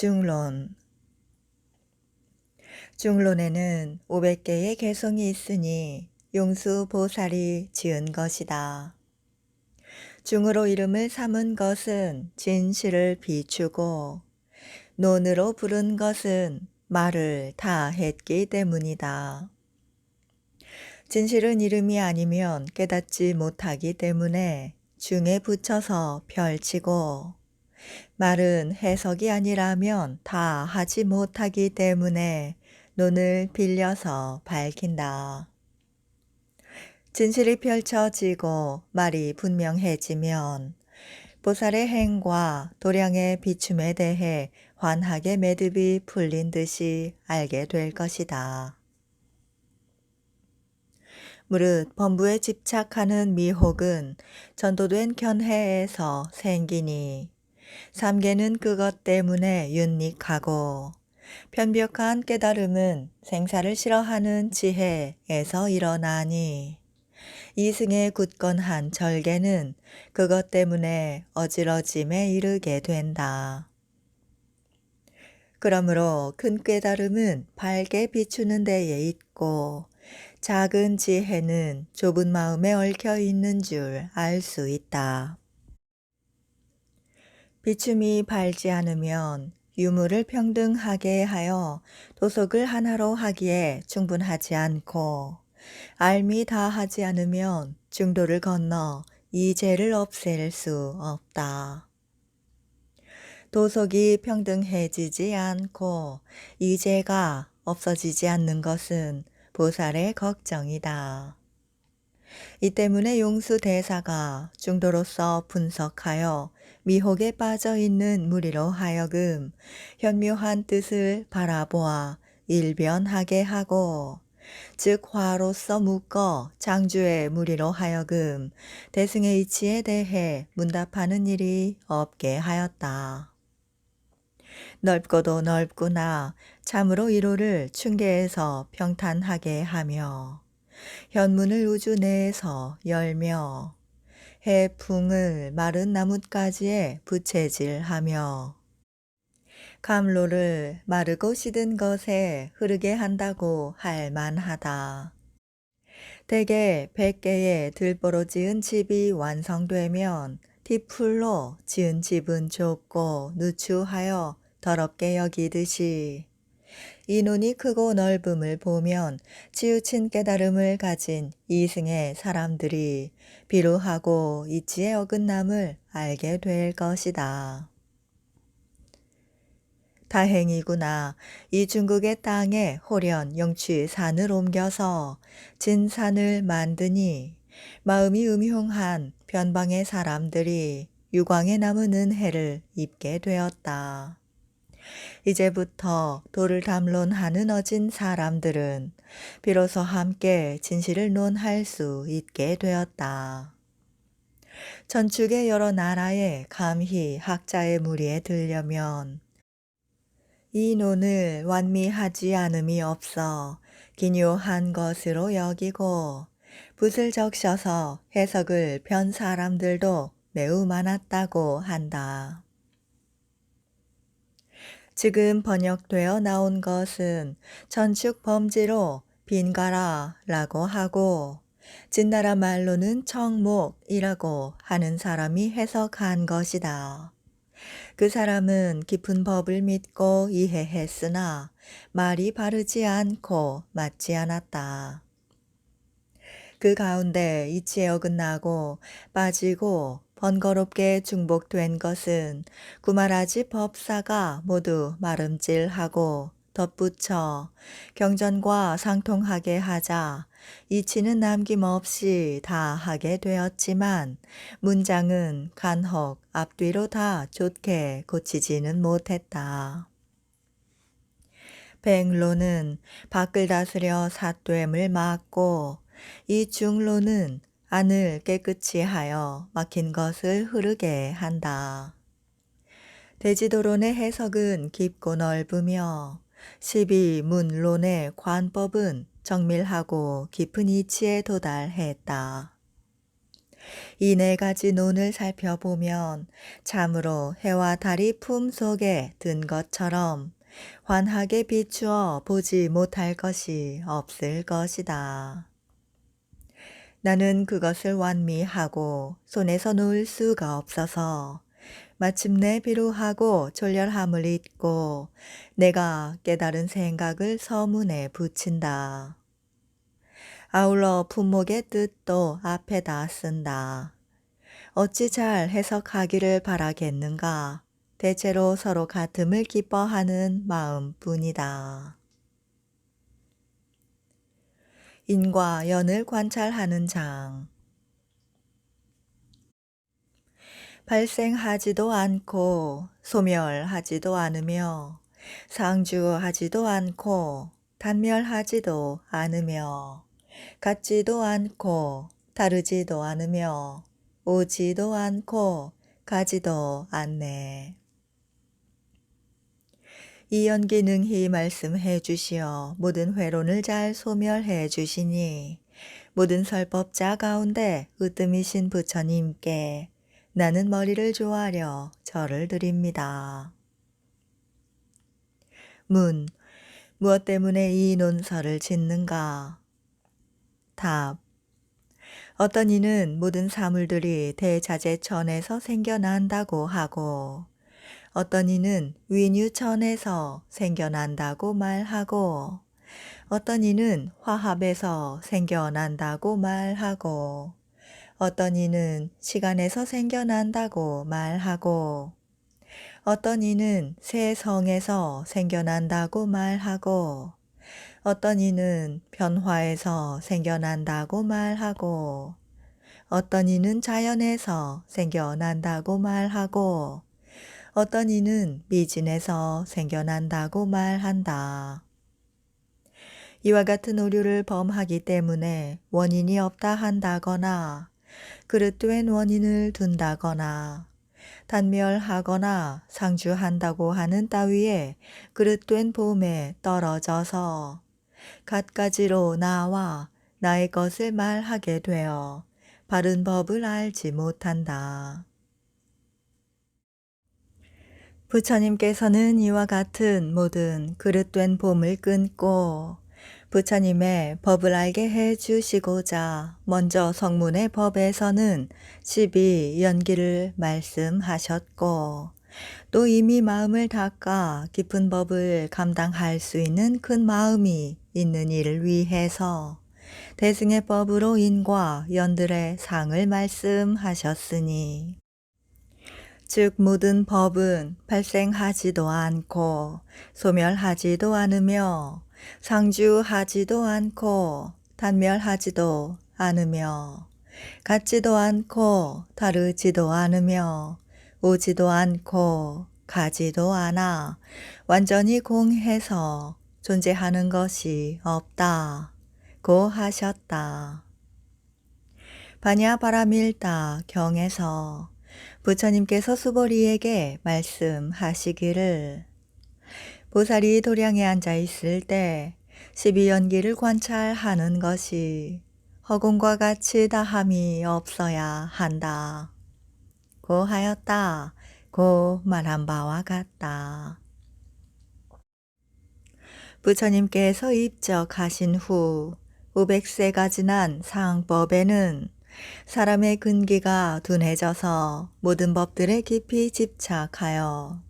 중론. 중론에는 500개의 개성이 있으니 용수보살이 지은 것이다. 중으로 이름을 삼은 것은 진실을 비추고 논으로 부른 것은 말을 다 했기 때문이다. 진실은 이름이 아니면 깨닫지 못하기 때문에 중에 붙여서 펼치고 말은 해석이 아니라면 다 하지 못하기 때문에 논을 빌려서 밝힌다. 진실이 펼쳐지고 말이 분명해지면 보살의 행과 도량의 비춤에 대해 환하게 매듭이 풀린 듯이 알게 될 것이다. 무릇 범부에 집착하는 미혹은 전도된 견해에서 생기니 삼계는 그것 때문에 윤닉하고 편벽한 깨달음은 생사를 싫어하는 지혜에서 일어나니 이승의 굳건한 절개는 그것 때문에 어지러짐에 이르게 된다. 그러므로 큰 깨달음은 밝게 비추는 데에 있고 작은 지혜는 좁은 마음에 얽혀 있는 줄 알 수 있다. 비춤이 밝지 않으면 유무를 평등하게 하여 도속을 하나로 하기에 충분하지 않고 알미 다하지 않으면 중도를 건너 이 죄를 없앨 수 없다. 도속이 평등해지지 않고 이 죄가 없어지지 않는 것은 보살의 걱정이다. 이 때문에 용수대사가 중도로서 분석하여 미혹에 빠져 있는 무리로 하여금 현묘한 뜻을 바라보아 일변하게 하고 즉 화로서 묶어 장주의 무리로 하여금 대승의 이치에 대해 문답하는 일이 없게 하였다. 넓고도 넓구나 참으로 이로를 충계에서 평탄하게 하며 현문을 우주 내에서 열며 해풍을 마른 나뭇가지에 부채질하며 감로를 마르고 시든 것에 흐르게 한다고 할 만하다. 대개 100개의 들보로 지은 집이 완성되면 티풀로 지은 집은 좁고 누추하여 더럽게 여기듯이 이 논이 크고 넓음을 보면 치우친 깨달음을 가진 이승의 사람들이 비루하고 이치의 어긋남을 알게 될 것이다. 다행이구나. 이 중국의 땅에 호련 영취 산을 옮겨서 진산을 만드니 마음이 음흉한 변방의 사람들이 유광에 남은 은혜를 입게 되었다. 이제부터 도를 담론하는 어진 사람들은 비로소 함께 진실을 논할 수 있게 되었다. 전축의 여러 나라에 감히 학자의 무리에 들려면 이 논을 완미하지 않음이 없어 기묘한 것으로 여기고 붓을 적셔서 해석을 편 사람들도 매우 많았다고 한다. 지금 번역되어 나온 것은 전축 범지로 빈가라라고 하고 진나라 말로는 청목이라고 하는 사람이 해석한 것이다. 그 사람은 깊은 법을 믿고 이해했으나 말이 바르지 않고 맞지 않았다. 그 가운데 이치에 어긋나고 빠지고 번거롭게 중복된 것은 구마라지 법사가 모두 마름질하고 덧붙여 경전과 상통하게 하자 이치는 남김없이 다 하게 되었지만 문장은 간혹 앞뒤로 다 좋게 고치지는 못했다. 백로는 밖을 다스려 삿됨을 막고 이 중로는 안을 깨끗이 하여 막힌 것을 흐르게 한다. 대지도론의 해석은 깊고 넓으며 12문론의 관법은 정밀하고 깊은 이치에 도달했다. 이 네 가지 논을 살펴보면 참으로 해와 달이 품 속에 든 것처럼 환하게 비추어 보지 못할 것이 없을 것이다. 나는 그것을 완미하고 손에서 놓을 수가 없어서 마침내 비루하고 졸렬함을 잊고 내가 깨달은 생각을 서문에 붙인다. 아울러 품목의 뜻도 앞에다 쓴다. 어찌 잘 해석하기를 바라겠는가. 대체로 서로 같음을 기뻐하는 마음뿐이다. 인과 연을 관찰하는 장. 발생하지도 않고 소멸하지도 않으며 상주하지도 않고 단멸하지도 않으며 같지도 않고 다르지도 않으며 오지도 않고 가지도 않네. 이 연기 능히 말씀해 주시어 모든 회론을 잘 소멸해 주시니 모든 설법자 가운데 으뜸이신 부처님께 나는 머리를 조아려 절을 드립니다. 문. 무엇 때문에 이 논설을 짓는가? 답. 어떤 이는 모든 사물들이 대자재천에서 생겨난다고 하고 어떤 이는 위뉴천에서 생겨난다고 말하고 어떤 이는 화합에서 생겨난다고 말하고 어떤 이는 시간에서 생겨난다고 말하고 어떤 이는 새 성에서 생겨난다고 말하고 어떤 이는 변화에서 생겨난다고 말하고 어떤 이는 자연에서 생겨난다고 말하고 어떤 이는 미진에서 생겨난다고 말한다. 이와 같은 오류를 범하기 때문에 원인이 없다 한다거나 그릇된 원인을 둔다거나 단멸하거나 상주한다고 하는 따위에 그릇된 봄에 떨어져서 갖가지로 나와 나의 것을 말하게 되어 바른 법을 알지 못한다. 부처님께서는 이와 같은 모든 그릇된 봄을 끊고 부처님의 법을 알게 해 주시고자 먼저 성문의 법에서는 12연기를 말씀하셨고 또 이미 마음을 닦아 깊은 법을 감당할 수 있는 큰 마음이 있는 이를 위해서 대승의 법으로 인과 연들의 상을 말씀하셨으니 즉 모든 법은 발생하지도 않고 소멸하지도 않으며 상주하지도 않고 단멸하지도 않으며 같지도 않고 다르지도 않으며 오지도 않고 가지도 않아 완전히 공해서 존재하는 것이 없다 고 하셨다. 바냐바라밀다 경에서 부처님께서 수보리에게 말씀하시기를 보살이 도량에 앉아 있을 때 12연기를 관찰하는 것이 허공과 같이 다함이 없어야 한다 고 하였다 고 말한 바와 같다. 부처님께서 입적하신 후 500세가 지난 상법에는 사람의 근기가 둔해져서 모든 법들에 깊이 집착하여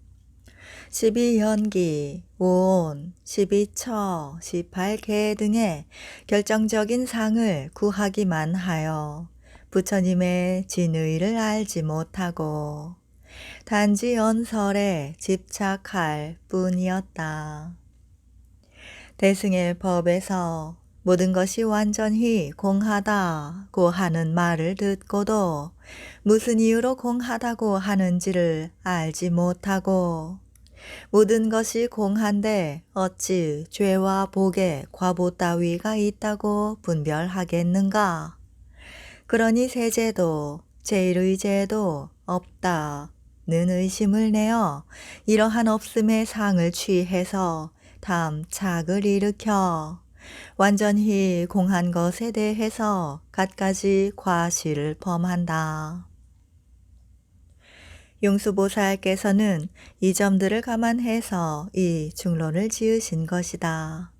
12연기, 오온, 12처, 18계 등의 결정적인 상을 구하기만 하여 부처님의 진의를 알지 못하고 단지 연설에 집착할 뿐이었다. 대승의 법에서 모든 것이 완전히 공하다고 하는 말을 듣고도 무슨 이유로 공하다고 하는지를 알지 못하고 모든 것이 공한데 어찌 죄와 복의 과보 따위가 있다고 분별하겠는가? 그러니 세제도 제일의 죄도 없다는 의심을 내어 이러한 없음의 상을 취해서 탐착을 일으켜 완전히 공한 것에 대해서 갖가지 과실을 범한다. 용수보살께서는 이 점들을 감안해서 이 중론을 지으신 것이다.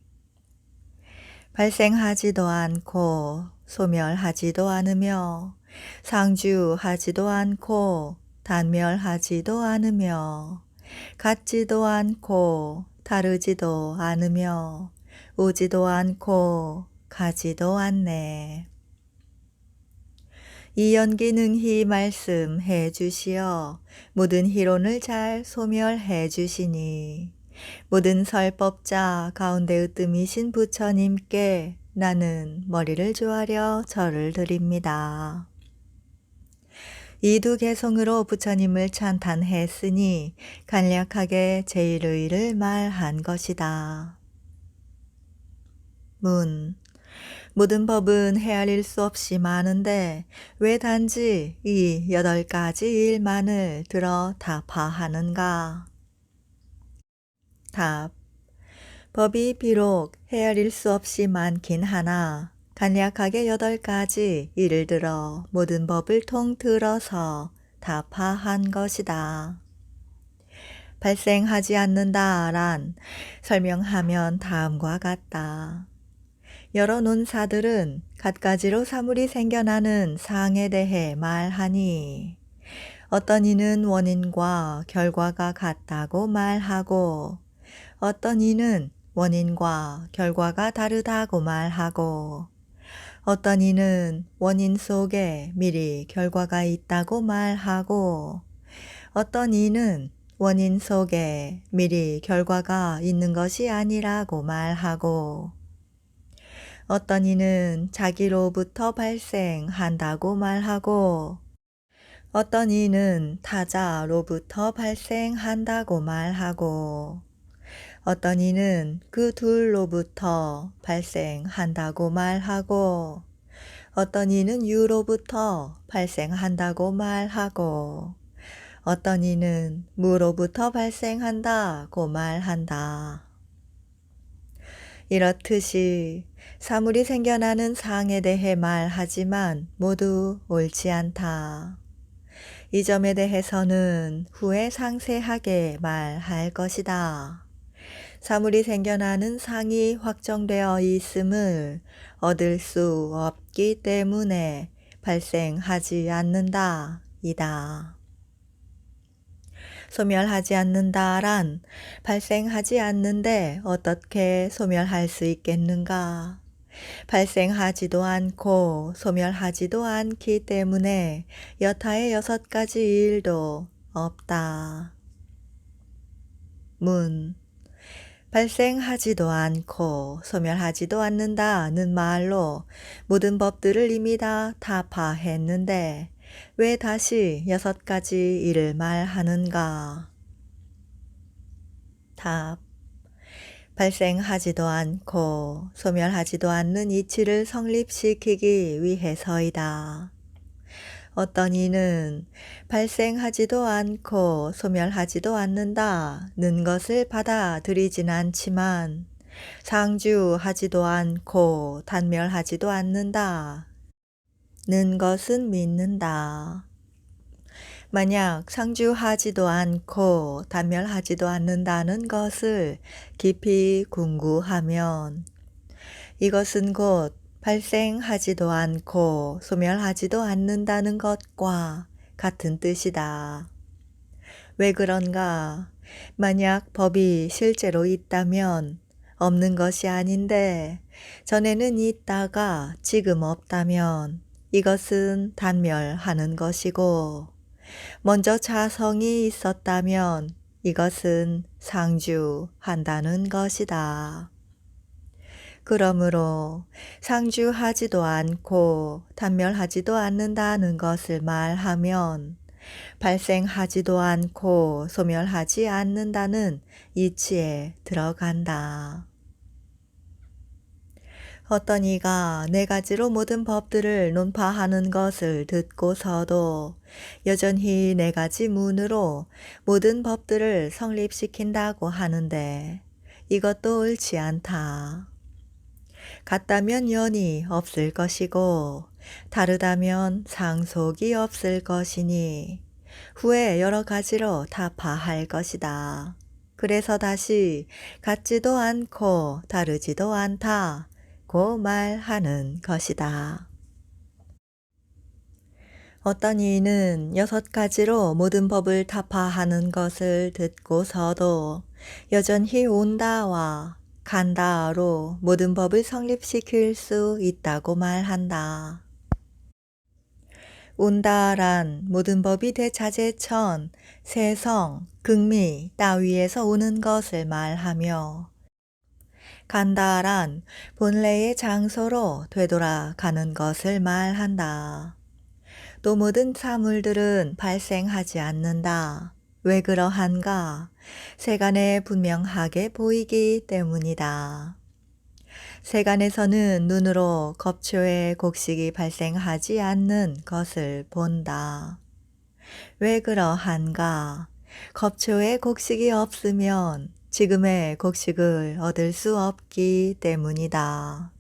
발생하지도 않고 소멸하지도 않으며 상주하지도 않고 단멸하지도 않으며 같지도 않고 다르지도 않으며 오지도 않고 가지도 않네. 이 연기능히 말씀해 주시어 모든 희론을 잘 소멸해 주시니 모든 설법자 가운데 으뜸이신 부처님께 나는 머리를 조아려 절을 드립니다. 이 두 개성으로 부처님을 찬탄했으니 간략하게 제1의를 말한 것이다. 문. 모든 법은 헤아릴 수 없이 많은데 왜 단지 이 8가지 일만을 들어 답하하는가? 답. 법이 비록 헤아릴 수 없이 많긴 하나 간략하게 8가지 일을 들어 모든 법을 통들어서 답하한 것이다. 발생하지 않는다란 설명하면 다음과 같다. 여러 논사들은 갖가지로 사물이 생겨나는 사항에 대해 말하니 어떤 이는 원인과 결과가 같다고 말하고 어떤 이는 원인과 결과가 다르다고 말하고 어떤 이는 원인 속에 미리 결과가 있다고 말하고 어떤 이는 원인 속에 미리 결과가 있는 것이 아니라고 말하고 어떤 이는 자기로부터 발생한다고 말하고 어떤 이는 타자로부터 발생한다고 말하고 어떤 이는 그 둘로부터 발생한다고 말하고 어떤 이는 유로부터 발생한다고 말하고 어떤 이는 무로부터 발생한다고 말한다. 이렇듯이 사물이 생겨나는 사항에 대해 말하지만 모두 옳지 않다. 이 점에 대해서는 후에 상세하게 말할 것이다. 사물이 생겨나는 상이 확정되어 있음을 얻을 수 없기 때문에 발생하지 않는다. 이다. 소멸하지 않는다란 발생하지 않는데 어떻게 소멸할 수 있겠는가? 발생하지도 않고 소멸하지도 않기 때문에 여타의 6가지 일도 없다. 문. 발생하지도 않고 소멸하지도 않는다는 말로 모든 법들을 이미 다 타파했는데 왜 다시 6가지 일을 말하는가? 답. 발생하지도 않고 소멸하지도 않는 이치를 성립시키기 위해서이다. 어떤 이는 발생하지도 않고 소멸하지도 않는다는 것을 받아들이진 않지만 상주하지도 않고 단멸하지도 않는다는 것은 믿는다. 만약 상주하지도 않고 단멸하지도 않는다는 것을 깊이 궁구하면 이것은 곧 발생하지도 않고 소멸하지도 않는다는 것과 같은 뜻이다. 왜 그런가? 만약 법이 실제로 있다면 없는 것이 아닌데 전에는 있다가 지금 없다면 이것은 단멸하는 것이고 먼저 자성이 있었다면 이것은 상주한다는 것이다. 그러므로 상주하지도 않고 단멸하지도 않는다는 것을 말하면 발생하지도 않고 소멸하지 않는다는 이치에 들어간다. 어떤 이가 4가지로 모든 법들을 논파하는 것을 듣고서도 여전히 4가지 문으로 모든 법들을 성립시킨다고 하는데 이것도 옳지 않다. 같다면 연이 없을 것이고 다르다면 상속이 없을 것이니 후에 여러 가지로 타파할 것이다. 그래서 다시 같지도 않고 다르지도 않다 고 말하는 것이다. 어떤 이는 6가지로 모든 법을 타파하는 것을 듣고서도 여전히 온다와 간다로 모든 법을 성립시킬 수 있다고 말한다. 온다란 모든 법이 대자재천, 세성, 극미 따위에서 오는 것을 말하며 간다란 본래의 장소로 되돌아가는 것을 말한다. 또 모든 사물들은 발생하지 않는다. 왜 그러한가? 세간에 분명하게 보이기 때문이다. 세간에서는 눈으로 겁초의 곡식이 발생하지 않는 것을 본다. 왜 그러한가? 겁초의 곡식이 없으면 지금의 곡식을 얻을 수 없기 때문이다.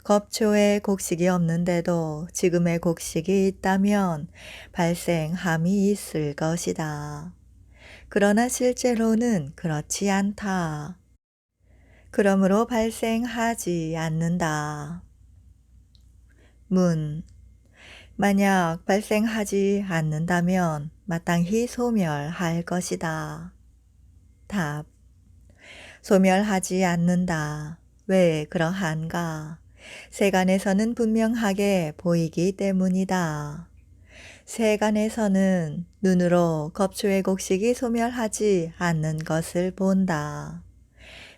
겁초에 곡식이 없는데도 지금의 곡식이 있다면 발생함이 있을 것이다. 그러나 실제로는 그렇지 않다. 그러므로 발생하지 않는다. 문. 만약 발생하지 않는다면 마땅히 소멸할 것이다. 답. 소멸하지 않는다. 왜 그러한가? 세간에서는 분명하게 보이기 때문이다. 세간에서는 눈으로 겁초의 곡식이 소멸하지 않는 것을 본다.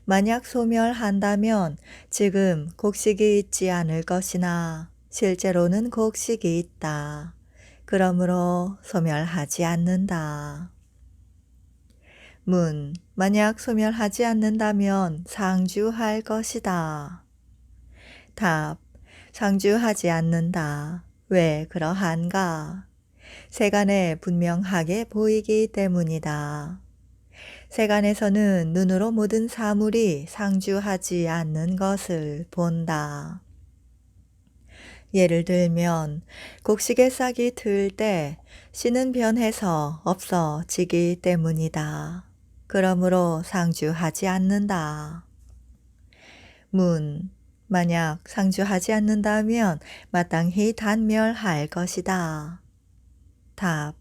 만약 소멸한다면 지금 곡식이 있지 않을 것이나 실제로는 곡식이 있다. 그러므로 소멸하지 않는다. 문. 만약 소멸하지 않는다면 상주할 것이다. 답. 상주하지 않는다. 왜 그러한가? 세간에 분명하게 보이기 때문이다. 세간에서는 눈으로 모든 사물이 상주하지 않는 것을 본다. 예를 들면 곡식의 싹이 들 때 씨는 변해서 없어지기 때문이다. 그러므로 상주하지 않는다. 문. 만약 상주하지 않는다면 마땅히 단멸할 것이다. 답.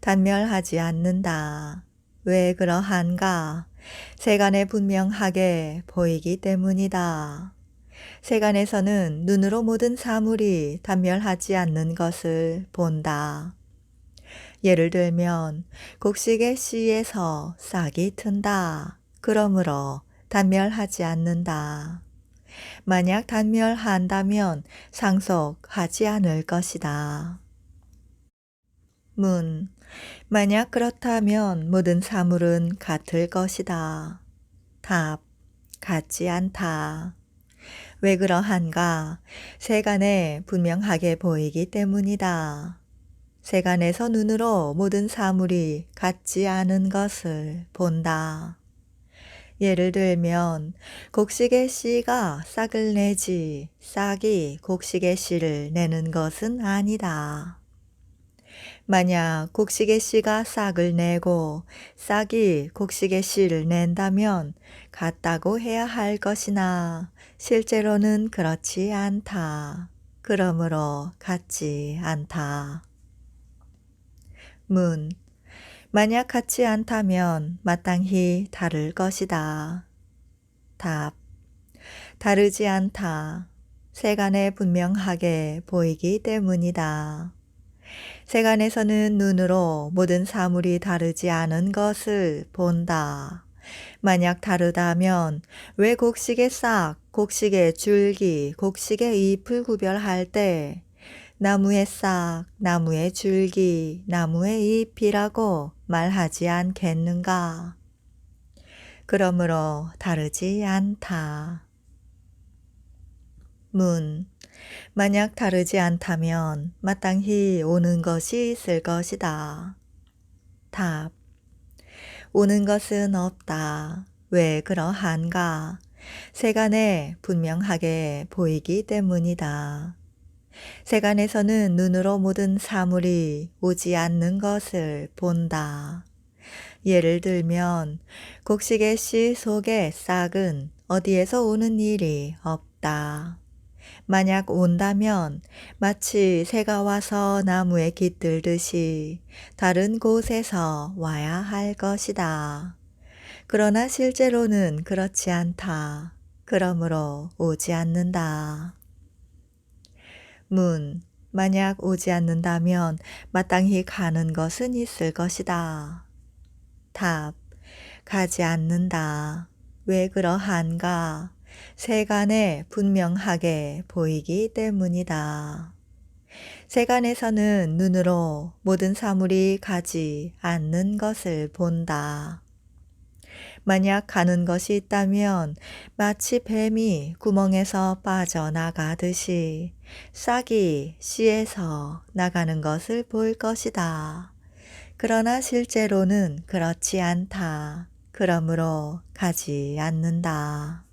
단멸하지 않는다. 왜 그러한가? 세간에 분명하게 보이기 때문이다. 세간에서는 눈으로 모든 사물이 단멸하지 않는 것을 본다. 예를 들면 곡식의 씨에서 싹이 튼다. 그러므로 단멸하지 않는다. 만약 단멸한다면 상속하지 않을 것이다. 문. 만약 그렇다면 모든 사물은 같을 것이다. 답. 같지 않다. 왜 그러한가? 세간에 분명하게 보이기 때문이다. 세간에서 눈으로 모든 사물이 같지 않은 것을 본다. 예를 들면 곡식의 씨가 싹을 내지 싹이 곡식의 씨를 내는 것은 아니다. 만약 곡식의 씨가 싹을 내고 싹이 곡식의 씨를 낸다면 같다고 해야 할 것이나 실제로는 그렇지 않다. 그러므로 같지 않다. 문. 만약 같지 않다면 마땅히 다를 것이다. 답. 다르지 않다. 세간에 분명하게 보이기 때문이다. 세간에서는 눈으로 모든 사물이 다르지 않은 것을 본다. 만약 다르다면 왜 곡식의 싹, 곡식의 줄기, 곡식의 잎을 구별할 때 나무의 싹, 나무의 줄기, 나무의 잎이라고 말하지 않겠는가? 그러므로 다르지 않다. 문. 만약 다르지 않다면 마땅히 오는 것이 있을 것이다. 답. 오는 것은 없다. 왜 그러한가? 세간에 분명하게 보이기 때문이다. 세간에서는 눈으로 모든 사물이 오지 않는 것을 본다. 예를 들면 곡식의 씨 속의 싹은 어디에서 오는 일이 없다. 만약 온다면 마치 새가 와서 나무에 깃들듯이 다른 곳에서 와야 할 것이다. 그러나 실제로는 그렇지 않다. 그러므로 오지 않는다. 만약 오지 않는다면 마땅히 가는 것은 있을 것이다. 답. 가지 않는다. 왜 그러한가? 세간에 분명하게 보이기 때문이다. 세간에서는 눈으로 모든 사물이 가지 않는 것을 본다. 만약 가는 것이 있다면 마치 뱀이 구멍에서 빠져나가듯이 싹이 씨에서 나가는 것을 볼 것이다. 그러나 실제로는 그렇지 않다. 그러므로 가지 않는다.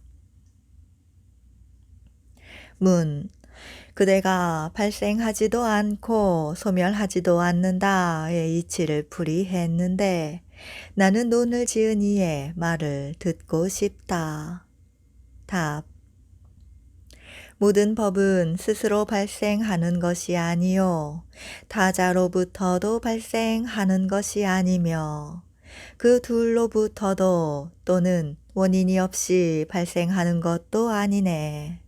그대가 발생하지도 않고 소멸하지도 않는다의 이치를 풀이했는데 나는 논을 지은 이의 말을 듣고 싶다. 답. 모든 법은 스스로 발생하는 것이 아니요 타자로부터도 발생하는 것이 아니며 그 둘로부터도 또는 원인이 없이 발생하는 것도 아니네.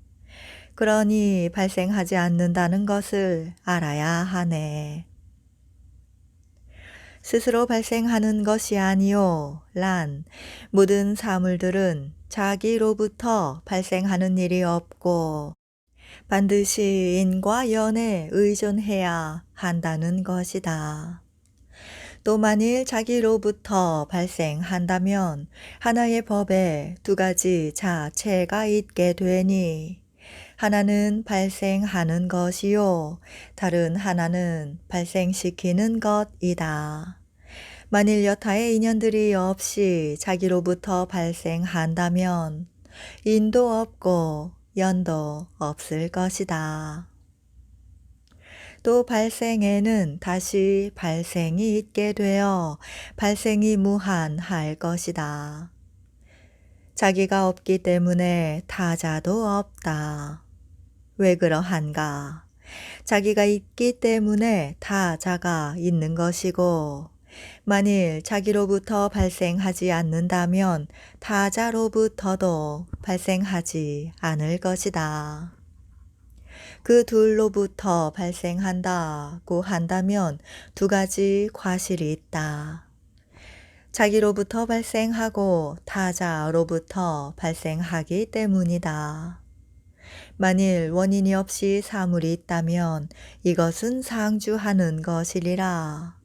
그러니 발생하지 않는다는 것을 알아야 하네. 스스로 발생하는 것이 아니요 란 모든 사물들은 자기로부터 발생하는 일이 없고 반드시 인과 연에 의존해야 한다는 것이다. 또 만일 자기로부터 발생한다면 하나의 법에 두 가지 자체가 있게 되니 하나는 발생하는 것이요 다른 하나는 발생시키는 것이다. 만일 여타의 인연들이 없이 자기로부터 발생한다면 인도 없고 연도 없을 것이다. 또 발생에는 다시 발생이 있게 되어 발생이 무한할 것이다. 자기가 없기 때문에 타자도 없다. 왜 그러한가? 자기가 있기 때문에 타자가 있는 것이고 만일 자기로부터 발생하지 않는다면 타자로부터도 발생하지 않을 것이다. 그 둘로부터 발생한다고 한다면 두 가지 과실이 있다. 자기로부터 발생하고 타자로부터 발생하기 때문이다. 만일 원인이 없이 사물이 있다면 이것은 상주하는 것이리라.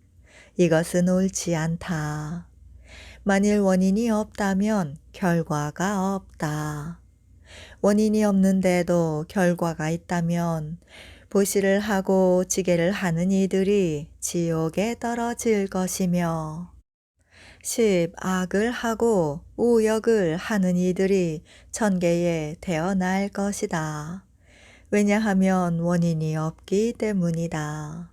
이것은 옳지 않다. 만일 원인이 없다면 결과가 없다. 원인이 없는데도 결과가 있다면 보시를 하고 지게를 하는 이들이 지옥에 떨어질 것이며 악을 하고 우역을 하는 이들이 천계에 태어날 것이다. 왜냐하면 원인이 없기 때문이다.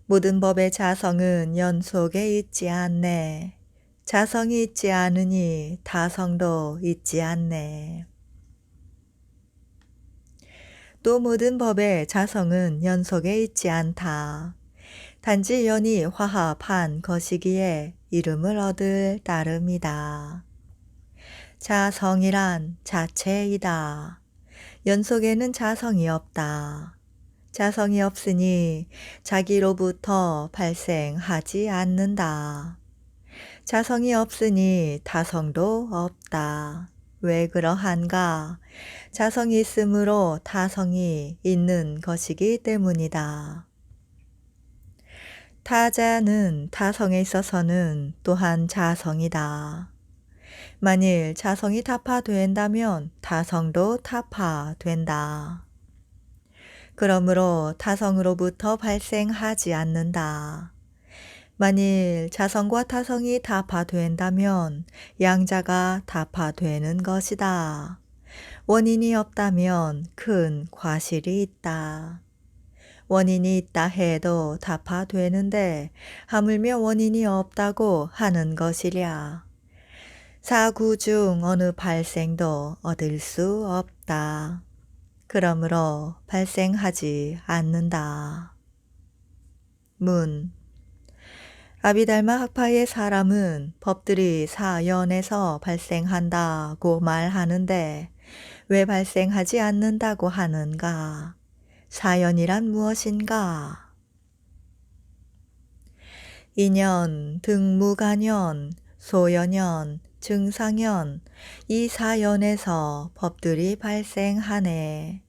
모든 법의 자성은 연속에 있지 않네. 자성이 있지 않으니 타성도 있지 않네. 또 모든 법의 자성은 연속에 있지 않다. 단지 연이 화합한 것이기에 이름을 얻을 따름이다. 자성이란 자체이다. 연속에는 자성이 없다. 자성이 없으니 자기로부터 발생하지 않는다. 자성이 없으니 타성도 없다. 왜 그러한가? 자성이 있으므로 타성이 있는 것이기 때문이다. 타자는 타성에 있어서는 또한 자성이다. 만일 자성이 타파된다면 타성도 타파된다. 그러므로 타성으로부터 발생하지 않는다. 만일 자성과 타성이 다파된다면 양자가 다파되는 것이다. 원인이 없다면 큰 과실이 있다. 원인이 있다 해도 다파되는데 하물며 원인이 없다고 하는 것이랴. 사구 중 어느 발생도 얻을 수 없다. 그러므로 발생하지 않는다. 문. 아비달마 학파의 사람은 법들이 사연에서 발생한다고 말하는데 왜 발생하지 않는다고 하는가? 사연이란 무엇인가? 인연, 등무간연, 소연연, 증상연, 이 사연에서 법들이 발생하네.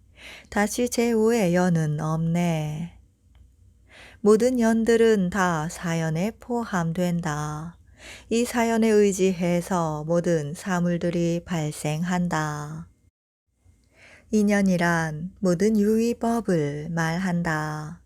다시 제5의 연은 없네. 모든 연들은 다 사연에 포함된다. 이 사연에 의지해서 모든 사물들이 발생한다. 인연이란 모든 유의법을 말한다.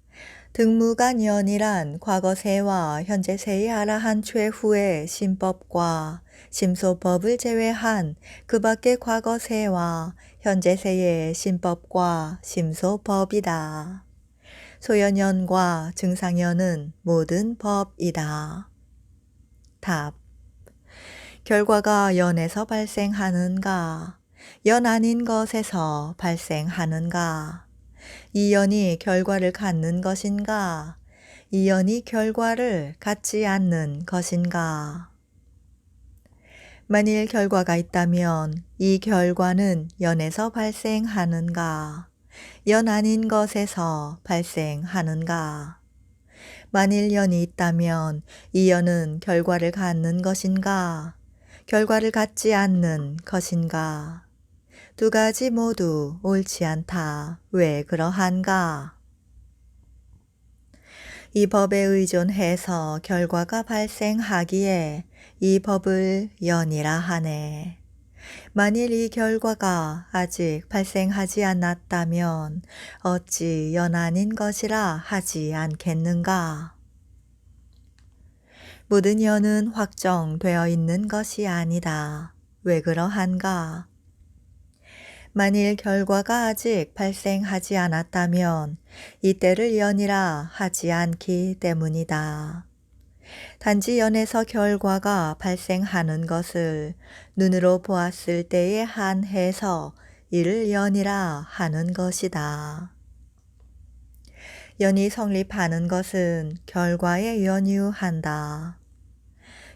등무간연이란 과거세와 현재세의 아라한 최후의 신법과 심소법을 제외한 그 밖의 과거세와 현재세의 신법과 심소법이다. 소연연과 증상연은 모든 법이다. 답. 결과가 연에서 발생하는가? 연 아닌 것에서 발생하는가? 이 연이 결과를 갖는 것인가? 이 연이 결과를 갖지 않는 것인가? 만일 결과가 있다면 이 결과는 연에서 발생하는가? 연 아닌 것에서 발생하는가? 만일 연이 있다면 이 연은 결과를 갖는 것인가? 결과를 갖지 않는 것인가? 두 가지 모두 옳지 않다. 왜 그러한가? 이 법에 의존해서 결과가 발생하기에 이 법을 연이라 하네. 만일 이 결과가 아직 발생하지 않았다면 어찌 연 아닌 것이라 하지 않겠는가? 모든 연은 확정되어 있는 것이 아니다. 왜 그러한가? 만일 결과가 아직 발생하지 않았다면 이때를 연이라 하지 않기 때문이다. 단지 연에서 결과가 발생하는 것을 눈으로 보았을 때에 한해서 이를 연이라 하는 것이다. 연이 성립하는 것은 결과에 연유한다.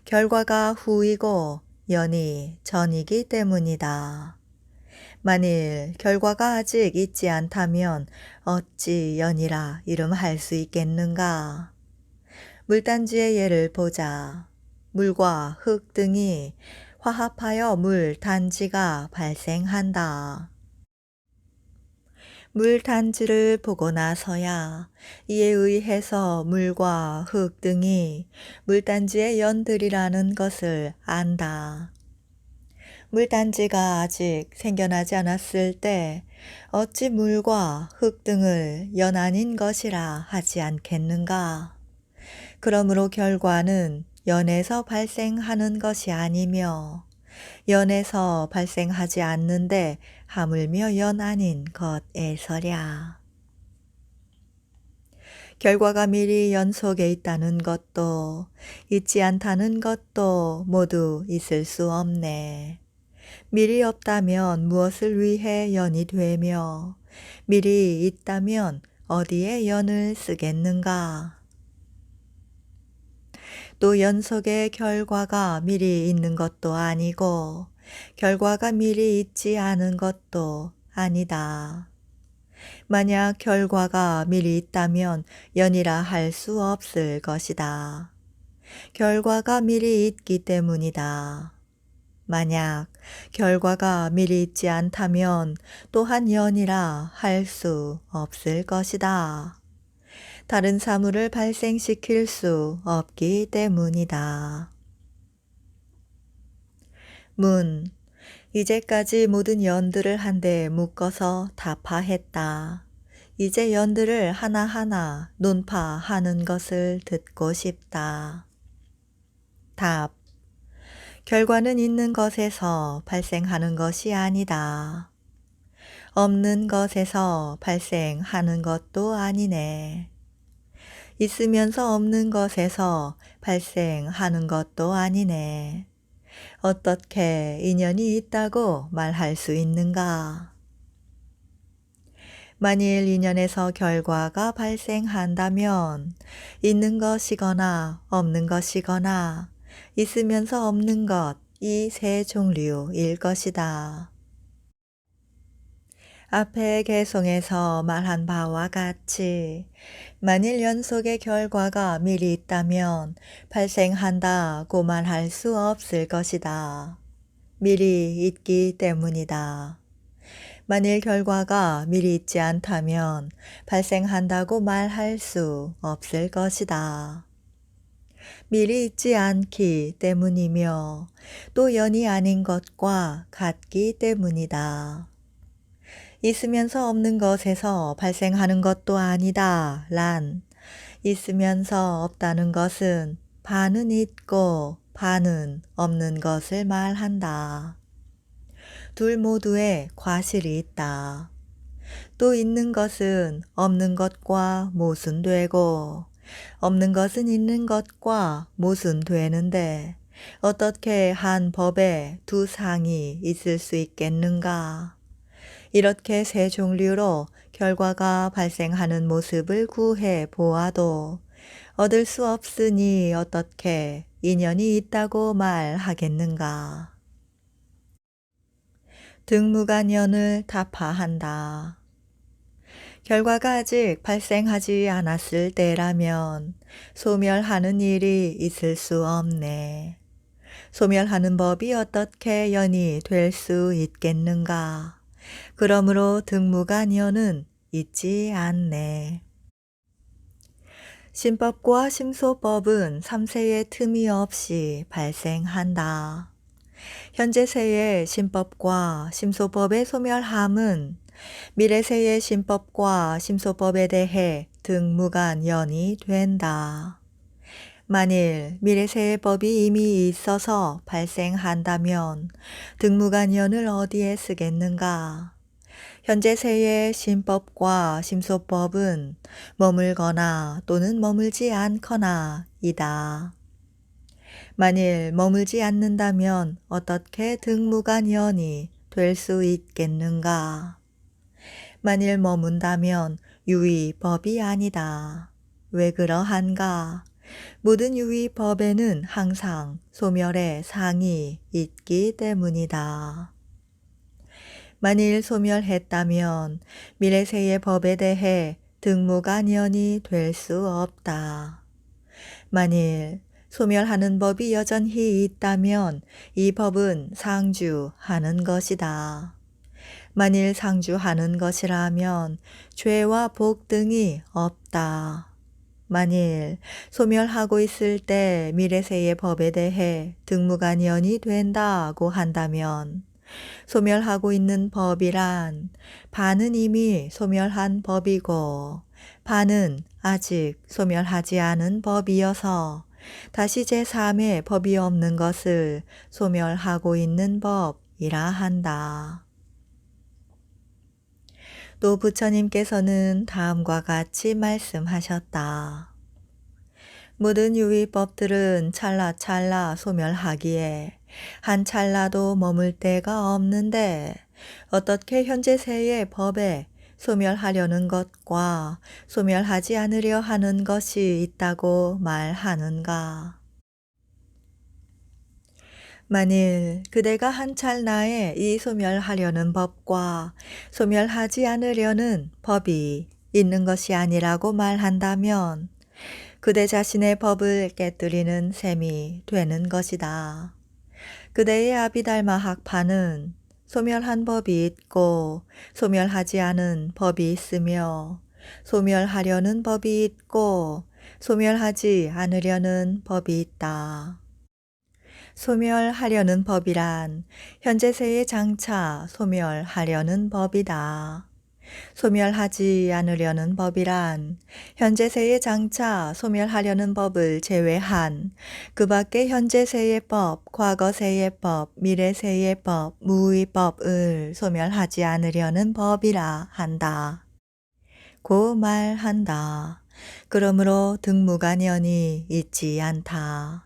결과가 후이고 연이 전이기 때문이다. 만일 결과가 아직 있지 않다면 어찌 연이라 이름할 수 있겠는가? 물단지의 예를 보자. 물과 흙 등이 화합하여 물단지가 발생한다. 물단지를 보고 나서야 이에 의해서 물과 흙 등이 물단지의 연들이라는 것을 안다. 물단지가 아직 생겨나지 않았을 때 어찌 물과 흙 등을 연 아닌 것이라 하지 않겠는가? 그러므로 결과는 연에서 발생하는 것이 아니며 연에서 발생하지 않는데 하물며 연 아닌 것에서랴. 결과가 미리 연 속에 있다는 것도 있지 않다는 것도 모두 있을 수 없네. 미리 없다면 무엇을 위해 연이 되며 미리 있다면 어디에 연을 쓰겠는가? 또 연 속에 결과가 미리 있는 것도 아니고 결과가 미리 있지 않은 것도 아니다. 만약 결과가 미리 있다면 연이라 할 수 없을 것이다. 결과가 미리 있기 때문이다. 만약 결과가 미리 있지 않다면 또한 연이라 할 수 없을 것이다. 다른 사물을 발생시킬 수 없기 때문이다. 문. 이제까지 모든 연들을 한데 묶어서 다파했다. 이제 연들을 하나하나 논파하는 것을 듣고 싶다. 답. 결과는 있는 것에서 발생하는 것이 아니다. 없는 것에서 발생하는 것도 아니네. 있으면서 없는 것에서 발생하는 것도 아니네. 어떻게 인연이 있다고 말할 수 있는가? 만일 인연에서 결과가 발생한다면 있는 것이거나 없는 것이거나 있으면서 없는 것, 이 세 종류일 것이다. 앞에 개송에서 말한 바와 같이 만일 연속의 결과가 미리 있다면 발생한다고 말할 수 없을 것이다. 미리 있기 때문이다. 만일 결과가 미리 있지 않다면 발생한다고 말할 수 없을 것이다. 미리 있지 않기 때문이며 또 연이 아닌 것과 같기 때문이다. 있으면서 없는 것에서 발생하는 것도 아니다. 란 있으면서 없다는 것은 반은 있고 반은 없는 것을 말한다. 둘 모두에 과실이 있다. 또 있는 것은 없는 것과 모순되고 없는 것은 있는 것과 모순되는데 어떻게 한 법에 두 상이 있을 수 있겠는가? 이렇게 세 종류로 결과가 발생하는 모습을 구해 보아도 얻을 수 없으니 어떻게 인연이 있다고 말하겠는가? 등무간연을 타파한다. 결과가 아직 발생하지 않았을 때라면 소멸하는 일이 있을 수 없네. 소멸하는 법이 어떻게 연이 될 수 있겠는가? 그러므로 등무간연은 있지 않네. 신법과 심소법은 3세의 틈이 없이 발생한다. 현재세의 신법과 심소법의 소멸함은 미래세의 신법과 심소법에 대해 등무간연이 된다. 만일 미래세의 법이 이미 있어서 발생한다면 등무간연을 어디에 쓰겠는가? 현재세의 신법과 심소법은 머물거나 또는 머물지 않거나 이다. 만일 머물지 않는다면 어떻게 등무간연이 될 수 있겠는가? 만일 머문다면 유의법이 아니다. 왜 그러한가? 모든 유의법에는 항상 소멸의 상이 있기 때문이다. 만일 소멸했다면 미래세의 법에 대해 등무간연이 될 수 없다. 만일 소멸하는 법이 여전히 있다면 이 법은 상주하는 것이다. 만일 상주하는 것이라면 죄와 복 등이 없다. 만일 소멸하고 있을 때 미래세의 법에 대해 등무간연이 된다고 한다면 소멸하고 있는 법이란 반은 이미 소멸한 법이고 반은 아직 소멸하지 않은 법이어서 다시 제3의 법이 없는 것을 소멸하고 있는 법이라 한다. 또 부처님께서는 다음과 같이 말씀하셨다. 모든 유의법들은 찰나찰나 소멸하기에 한 찰나도 머물 데가 없는데 어떻게 현재세의 법에 소멸하려는 것과 소멸하지 않으려 하는 것이 있다고 말하는가? 만일 그대가 한 찰나에 이 소멸하려는 법과 소멸하지 않으려는 법이 있는 것이 아니라고 말한다면 그대 자신의 법을 깨뜨리는 셈이 되는 것이다. 그대의 아비달마 학파는 소멸한 법이 있고 소멸하지 않은 법이 있으며 소멸하려는 법이 있고 소멸하지 않으려는 법이 있다. 소멸하려는 법이란 현재세의 장차 소멸하려는 법이다. 소멸하지 않으려는 법이란 현재세의 장차 소멸하려는 법을 제외한 그 밖의 현재세의 법, 과거세의 법, 미래세의 법, 무의 법을 소멸하지 않으려는 법이라 한다. 고 말한다. 그러므로 등무간연이 있지 않다.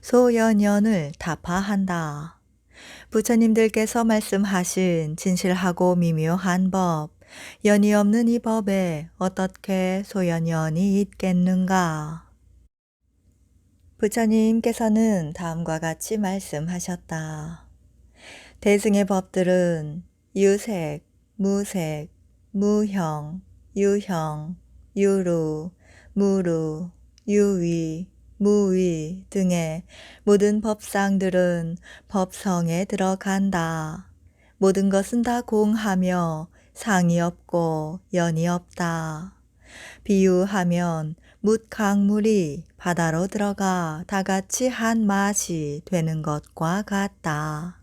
소연연을 타파한다. 부처님들께서 말씀하신 진실하고 미묘한 법, 연이 없는 이 법에 어떻게 소연연이 있겠는가? 부처님께서는 다음과 같이 말씀하셨다. 대승의 법들은 유색, 무색, 무형, 유형, 유루, 무루, 유위, 무위 등의 모든 법상들은 법성에 들어간다. 모든 것은 다 공하며 상이 없고 연이 없다. 비유하면 뭇 강물이 바다로 들어가 다 같이 한 맛이 되는 것과 같다.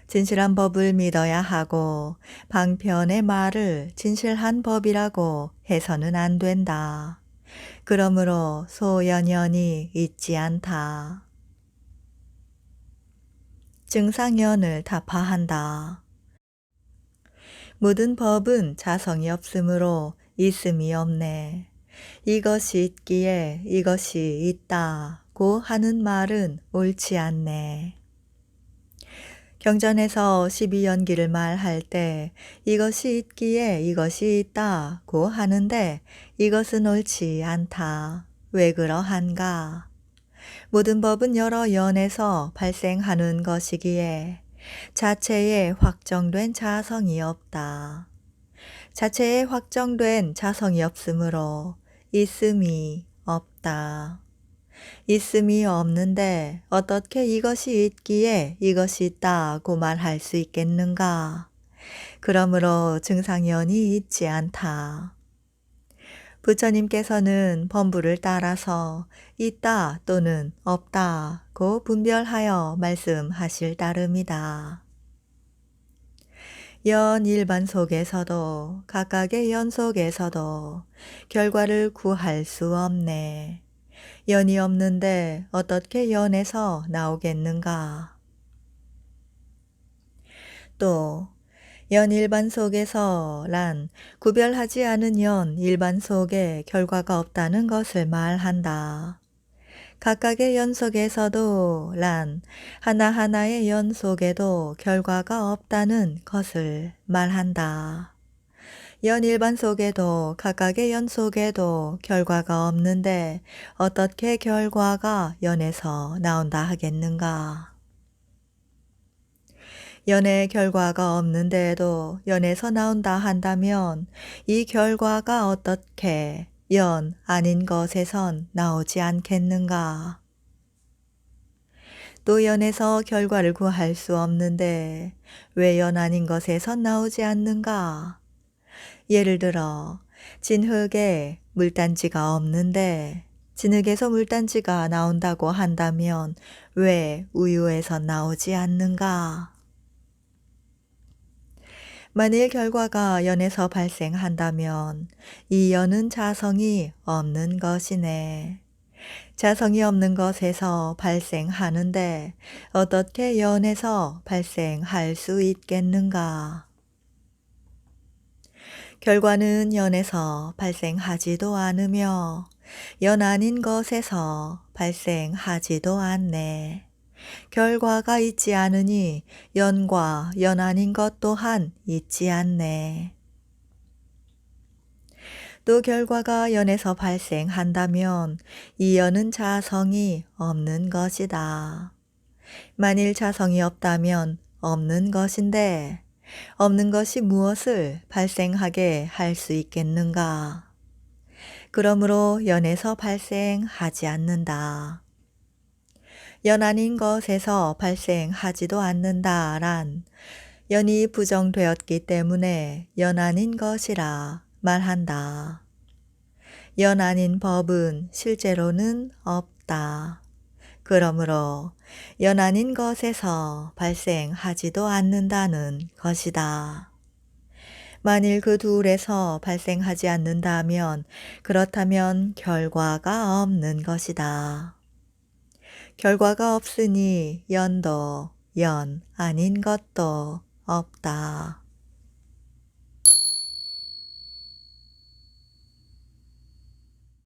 진실한 법을 믿어야 하고 방편의 말을 진실한 법이라고 해서는 안 된다. 그러므로 소연연이 있지 않다. 증상연을 타파한다. 모든 법은 자성이 없으므로 있음이 없네. 이것이 있기에 이것이 있다고 하는 말은 옳지 않네. 경전에서 12연기를 말할 때 이것이 있기에 이것이 있다고 하는데 이것은 옳지 않다. 왜 그러한가? 모든 법은 여러 연에서 발생하는 것이기에 자체에 확정된 자성이 없다. 자체에 확정된 자성이 없으므로 있음이 없다. 있음이 없는데 어떻게 이것이 있기에 이것이 있다고 말할 수 있겠는가? 그러므로 증상연이 있지 않다. 부처님께서는 범부를 따라서 있다 또는 없다고 분별하여 말씀하실 따름이다. 연 일반 속에서도 각각의 연 속에서도 결과를 구할 수 없네. 연이 없는데 어떻게 연에서 나오겠는가? 또 연 일반 속에서 란 구별하지 않은 연 일반 속에 결과가 없다는 것을 말한다. 각각의 연 속에서도 란 하나하나의 연 속에도 결과가 없다는 것을 말한다. 연 일반 속에도 각각의 연 속에도 결과가 없는데 어떻게 결과가 연에서 나온다 하겠는가? 연의 결과가 없는데도 연에서 나온다 한다면 이 결과가 어떻게 연 아닌 것에선 나오지 않겠는가? 또 연에서 결과를 구할 수 없는데 왜 연 아닌 것에선 나오지 않는가? 예를 들어 진흙에 물단지가 없는데 진흙에서 물단지가 나온다고 한다면 왜 우유에서 나오지 않는가? 만일 결과가 연에서 발생한다면 이 연은 자성이 없는 것이네. 자성이 없는 것에서 발생하는데 어떻게 연에서 발생할 수 있겠는가? 결과는 연에서 발생하지도 않으며 연 아닌 것에서 발생하지도 않네. 결과가 있지 않으니 연과 연 아닌 것 또한 있지 않네. 또 결과가 연에서 발생한다면 이 연은 자성이 없는 것이다. 만일 자성이 없다면 없는 것인데 없는 것이 무엇을 발생하게 할 수 있겠는가? 그러므로 연에서 발생하지 않는다. 연 아닌 것에서 발생하지도 않는다란 연이 부정되었기 때문에 연 아닌 것이라 말한다. 연 아닌 법은 실제로는 없다. 그러므로 연 아닌 것에서 발생하지도 않는다는 것이다. 만일 그 둘에서 발생하지 않는다면 그렇다면 결과가 없는 것이다. 결과가 없으니 연도 연 아닌 것도 없다.